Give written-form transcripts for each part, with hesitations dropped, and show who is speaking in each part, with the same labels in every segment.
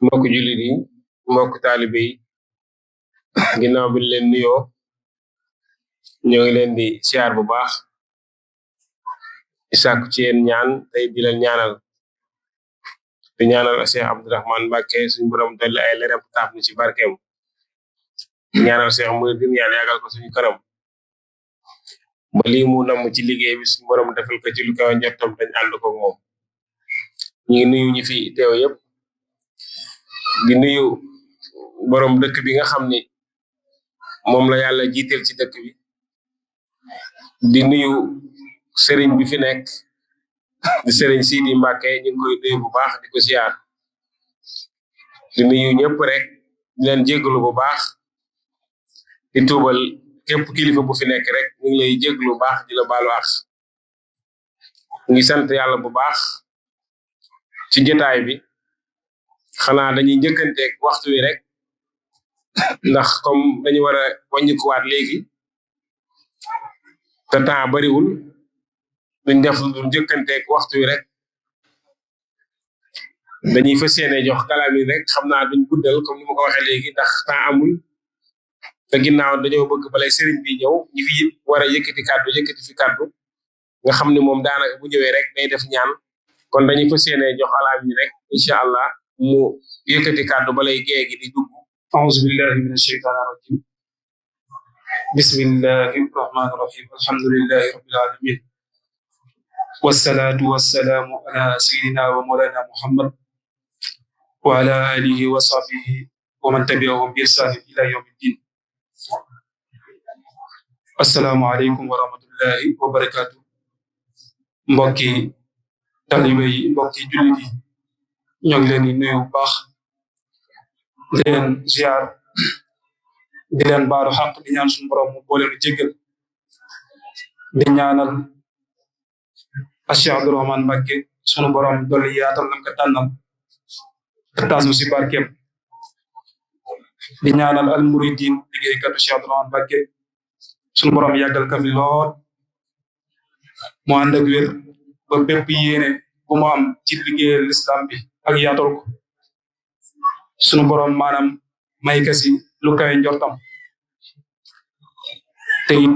Speaker 1: mbokk jullit yi mbokk taalibe yi ginnaaw bi leen nuyoo ñoo ngi leen di siyaar bu baax di sàkku ci yéen ñaan tey di leen ñaanal di ñaanal Cheikh Abdourahmane Mbacké suñu borom dolli ay leeram taaf ni ci barkeem ñaanal Cheikh Mouhidine yàlla yàggal ko suñu kanam ba lii mu namm ci liggéey bi suñu borom defal ko ci lu kaw njottam dañ ànd ko moom ñu ngi nuyu ñi fi teew yëpp di nuyu borom dëkk bi nga xam ni moom la yàlla jiiteel ci dëkk bi di nuyu sëriñ bi fi nekk di sëriñ Sidi Mbacké ñu ngi koy nuyu bu baax di ko siyaar di nuyu ñëpp rek di leen jéggalu bu baax di tuubal képp kilifa bu fi nekk rek ñu ngi lay jéggalu bu baax di la baalu àq ngi sant yàlla bu baax ci jotaay bi xanaa dañuy njëkkanteeg waxtu wi rek ndax comme dañu war a wàññikuwaat léegi te temps bariwul duñ def lu njëkkanteeg waxtu wi rek dañuy fas yéene jox kalaam yi rek xam naa duñ guddal comme ni ma ko waxee léegi ndax temps amul te ginnaaw dañoo bëgg balay sëriñ bi ñëw ñi fi war a yëkkati fi kàddu nga xam ne moom daanaka bu ñëwee rek day def ñaan kon dañuy fas yéene jox kalaam yi rek incha allah mu yëkkati kàddu balay géej gi di dugg.
Speaker 2: أعوذ بالله من الشيطان الرجيم بسم الله الرحمن الرحيم الحمد لله رب العالمين والصلاة والسلام على سيدنا ومولانا محمد وعلى آله وصحبه ومن تبعهم بإحسان إلى يوم الدين السلام عليكم ورحمة الله وبركاته mbokki talibé yi mbokki jullit yi ñoo ngi leen di nuyu bu baax di leen ziar di leen baalu xaq di ñaan suñu borom mu boole nu jéggal di ñaanal Cheikh Abdourahmane Mbacké suñu borom dolli yaatal lam ko tànnal te taas nu si barkeem di ñaanal al muridin liggéeykatu Cheikh Abdourahmane Mbacké suñu borom yàggal ka fi lool mu ànd ak wér ba bépp yéene bu mu am ci liggéeyal l'islam bi ak yaatal ko sunu borom maanaam may ka si lu kawe njortam te it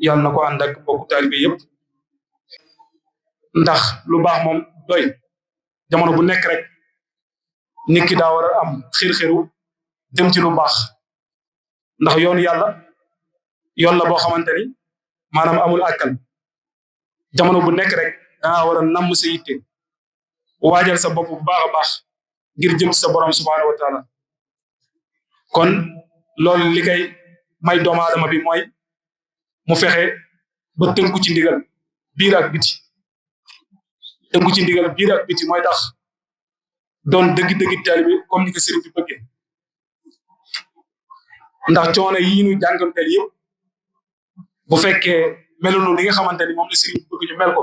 Speaker 2: yàlla na ko ànd ak bokku taalibe yëpp ndax lu baax moom doy jamono bu nekk rek nit ki daa war a am xir-xiru dem ci lu baax ndax yoonu yàlla yoon la boo xamante ni maanaam amul àkkal jamono bu nekk rek dangaa war a namm sa yitte waajal sa bopp bu baax a baax ngir jëm ci sa borom subhaanahu wa taala kon loolu li koy may doomu aadama bi mooy mu fexe ba tënku ci ndigal biir ak biti tënku ci ndigal biir ak biti mooy tax doon dëgg-dëgg taalibe comme ni ko sëriñ bi bëggee ndax coono yi ñu jànganteel yëpp bu fekkee melunu li nga xamante ni moom la sëriñ bi bëgg ñu mel ko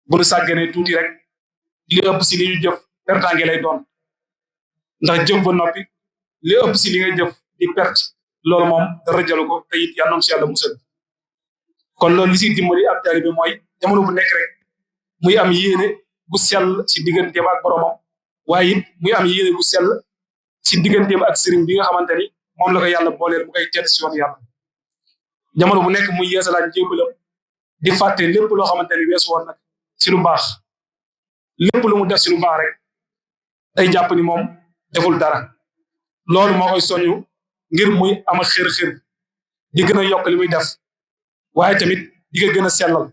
Speaker 2: bu nu sàgganee tuuti rek li ëpp si li ñu jëf pertange lay doon ndax jëf ba noppi li ëpp si li ngay jëf di perte loolu moom dara jalu ko te it yàlla na si yàlla musal kon loolu li si dimbali ab taalibe mooy jamono bu nekk rek muy am yéene bu sell si digganteem ak boromam waaye it muy am yéene bu sell si digganteem ak sëriñ bi nga xamante ni moom la ko yàlla booleel mu koy tedd si yoon yàlla jamono bu nekk muy yeesalaat njébbalam di fàtte lépp loo xamante ni weesu woon nag si lu baax lépp lu mu def si lu baax rek day jàpp ni moom deful dara loolu moo koy soñu ngir muy am xër-xër di gën a yokk li muy def waaye tamit di ko gën a sellal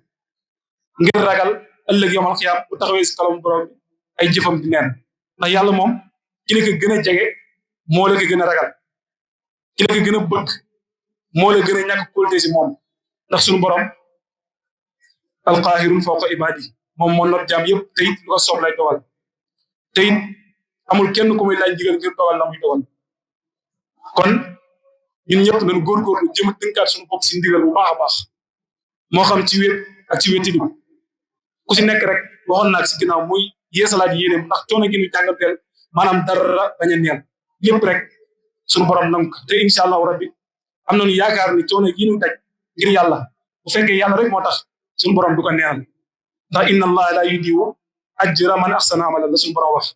Speaker 2: ngir ragal ëllëg yomal xiyaam bu taxawee si kalam borom bi ay jëfam di neen ndax yàlla moom ki la ko gën a jege moo la ko gën a ragal ki la ko gën a bëgg moo la gën a ñàkk kóolute si moom ndax suñu borom alqaahirun fawqa ibaadi moom moo not jaam yëpp te it lu ko soob lay dogal te it amul kenn ku muy laaj digal ngir dogal la muy dogal kon ñun ñëpp nañu góorgóorlu jëm a tënkaat suñu bopp si ndigal bu baax a baax moo xam ci wét ak ci wétidi ku si nekk rek waxoon naa si ginnaaw muy yeesalaat yéeneem ndax coono gi ñu jàngateel maanaam dara bañ a neel lépp rek suñu borom nangu ko te incha allahu rabbi am nañu yaakaar ni coono gi ñu daj ngir yàlla bu fekkee yàlla rek moo tax suñu borom du ko neenal ndax inna allaha la yudiu ajra man ahsana amalan la suñu borom wax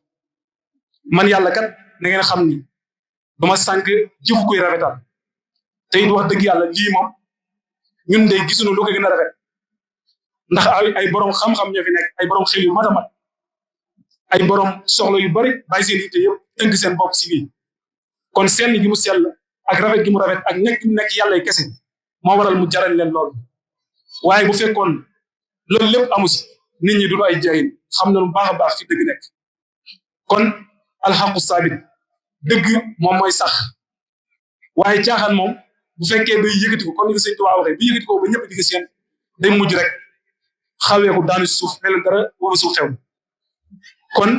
Speaker 2: man yàlla kat na ngeen xam ni duma sànq jëfu koy rafetal te it wax dëgg yàlla lii moom ñun de gisuñu lu ko gën a rafet ndax ay borom xam-xam ñoo fi nekk ay borom xel yu mat a mat ay borom soxla yu bari bàyyi seen yitte yëpp tënk seen bopp si lii kon sell gi mu sell ak rafet gi mu rafet ak nekk mu nekk yàlla kese moo waral mu jaral leen loolu waaye bu fekkoon loolu lépp amu si nit ñi duñu ay jaayil xam na lu baax a baax fi dëgg nekk kon alxaqu saabit dëgg moom mooy sax waaye caaxaan moom bu fekkee day yëkkati ko comme ni ko sëñ Tuubaa waxee bu yëkkati ko ba ñëpp di ko seen day mujj rek xaweeku daanu si suuf mel dara wala suuf xew kon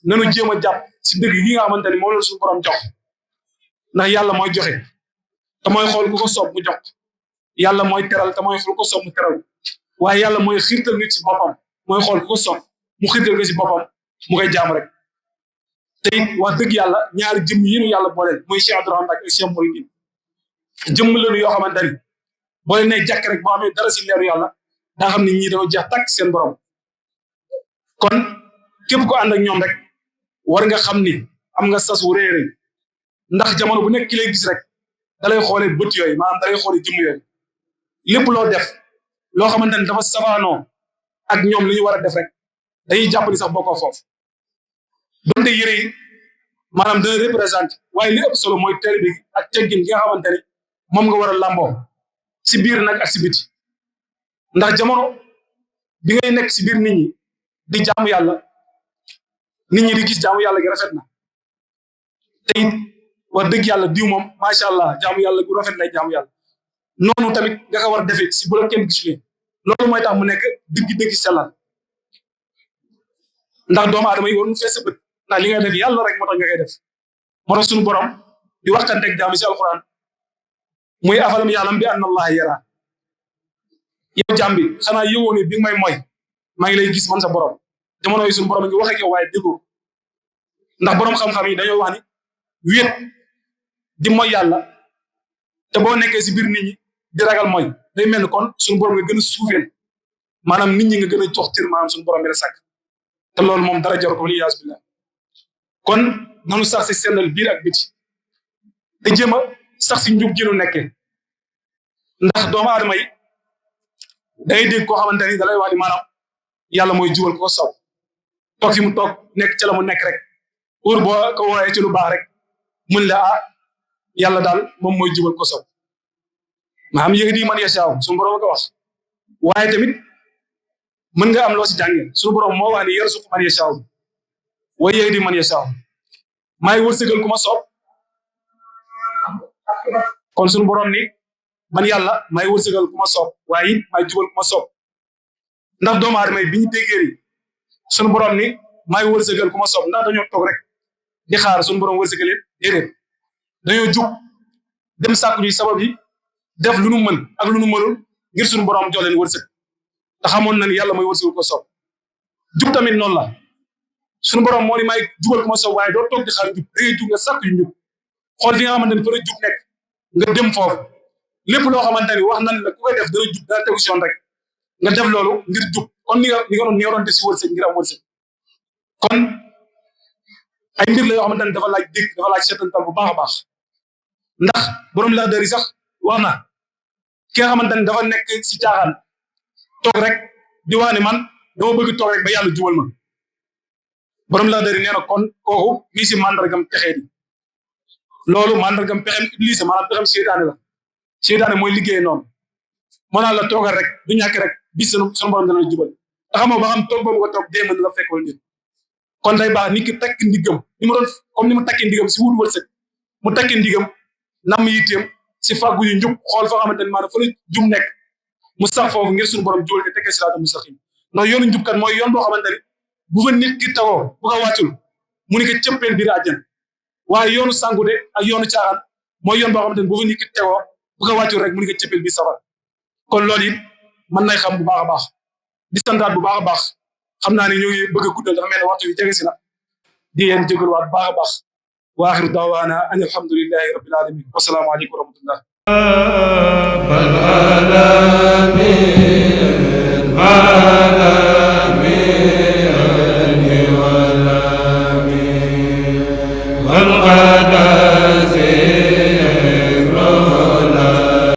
Speaker 2: nanu jéem a jàpp si dëgg yi nga xamante ni moom la suñu borom jox ndax yàlla mooy joxe te mooy xool ku ko soob mu jox yàlla mooy teral te mooy xool ku ko soob mu teral waaye yàlla mooy xiirtal nit si boppam mooy xool ku ko soob mu xiirtal ko si boppam mu koy jaam rek te it wax dëgg yàlla ñaari jëmm yi nu yàlla booleel muy Cheikh Abdourahmane ak Cheikh Mouridine jëmm lañu yoo xamante ni boo leen nee jàkk rek boo amee dara si leeru yàlla daa xam ne ñii dañoo jeex tàkk seen borom kon képp ko ànd ak ñoom rek war nga xam ni am nga sas wu rëy rëy ndax jamono bu nekk ki lay gis rek da lay xoolee bët yooyu maanaam da lay xoolee jëmm yooyu lépp loo def loo xamante ni dafa safaanoo ak ñoom li ñu war a def rek dañuy jàpp ni sax bokkoo foofu donte yëre yi maanaam dana représenté waaye li ëpp solo mooy teel bi ak teggin gi nga xamante ni moom nga war a làmboo si biir nag ak si biti ndax jamono bi ngay nekk si biir nit ñi di jaamu yàlla nit ñi di gis jaamu yàlla gi rafet na te it wax dëgg yàlla diw moom macha allah jaamu yàlla gu rafet lay jaamu yàlla noonu tamit nga ko war a defee si bu la kenn gisulee loolu mooy tax mu nekk dëgg sellal ndax doomu aadama yi war mu fees sa bët ndax li ngay def yàlla rek moo tax nga koy def moo tax suñu borom di waxtanteeg jaam si alquran muy afalam yàllam bi anna allaha yara yow jaam bi xanaa yëgoo ne bi may mooy maa ngi lay gis man sa borom jamono yi suñu borom ngi wax ak yow waaye déggoo ndax borom xam-xam yi dañoo wax ni wéet di mooy yàlla te boo nekkee si biir nit ñi di ragal mooy day mel ni kon suñu borom nga gën a suufeel maanaam nit ñi nga gën a jox tir maanaam suñu borom bi la sàkk te loolu moom dara jar ko li yaas billah kon nanu sax si sellal biir ak biti te jéem a sax si njub gi nu nekkee ndax doomu aadama yi day dégg koo xamante ni da lay wax ni maanaam yàlla mooy jubal ko soob toog fi mu toog nekk ca la mu nekk rek pour boo ko woowee ci lu baax rek mun la yàlla daal moom mooy jubal ko soob maanaam yéegi di man yasaaw suñu borom ko wax waaye tamit mën nga am loo si jàngee suñu borom moo wax ni yarzuqu man yasaaw wa yahdi man yasaaw maay wërsëgal ku ma soob kon suñu borom ni man yàlla may wërsëgal ku ma soob waaye it may jubal ku ma soob ndax doomu aadama yi bi ñu déggee ni suñu borom ni may wërsëgal ku ma soob ndax dañoo toog rek di xaar suñu borom wërsëgal leen déedéet dañoo jug dem sàkku ji sabab yi def lu nu mën ak lu nu mënul ngir suñu borom jox leen wërsëg te xamoon na ni yàlla mooy wërsëgal ko soob jub tamit noonu la suñu borom moo ni may jubal ku ma soob waaye doo toog di xaar jub da ngay jug nga sàkku yu njub xool fi nga xamante ni fa la jub nekk nga dem foofu lépp loo xamante ni wax nañ la ku koy def dana jub dana tegu si yoon rek nga def loolu ngir jub kon ni nga doon def si wërsëg ngir am wërsëg kon ay mbir la yoo xamante ni dafa laaj dégg dafa laaj seetantal bu baax a baax ndax borom Laxdari sax wax na ki nga xamante ni dafa nekk si caaxaan toog rek di wax ne man dama bëgg toog rek ba yàlla jubal ma borom Laxdari nee na kon kooku mii si mandargam texee di loolu mandargam pexem iblis maanaam pexem seytaane la seytaane mooy liggéey noonu moo naan la toogal rek du ñàkk rek bis sunu borom dana la jubal te xamoo ba xam toog boobu nga toog dee mën la fekk wala nit kon day baax nit ki takk ndigam ni mu doon comme ni mu takkee ndigam si wut wërsëg mu takkee ndigam nam yitteem si fàggu yu njub xool fa xamante ne maanaam fa la jub nekk mu sax foofu ngir suñu borom jubal te tekkee siraata mustaqim ndax yoonu njub kat mooy yoon boo xamante ni bu fa nit ki tawoo bu ko wàccul mu ni ko cëppeel biir àjjana waaye yoonu sàngude ak yoonu caaxaan mooy yoon boo xamante ne bu fa nit ki tegoo bu ko wàccul rek mu ni ko cëppeel biir safara kon loolu it mën nay xam bu baax a baax di santaat bu baax a baax xam naa ne ñu ngi bëgg a guddal dafa mel ne waxtu bi jege si na di leen jégaluwaat bu baax a baax wa axiru daawaana an alhamdulillahi rabbil alamin wasalaamu aleykum wa rahmatullah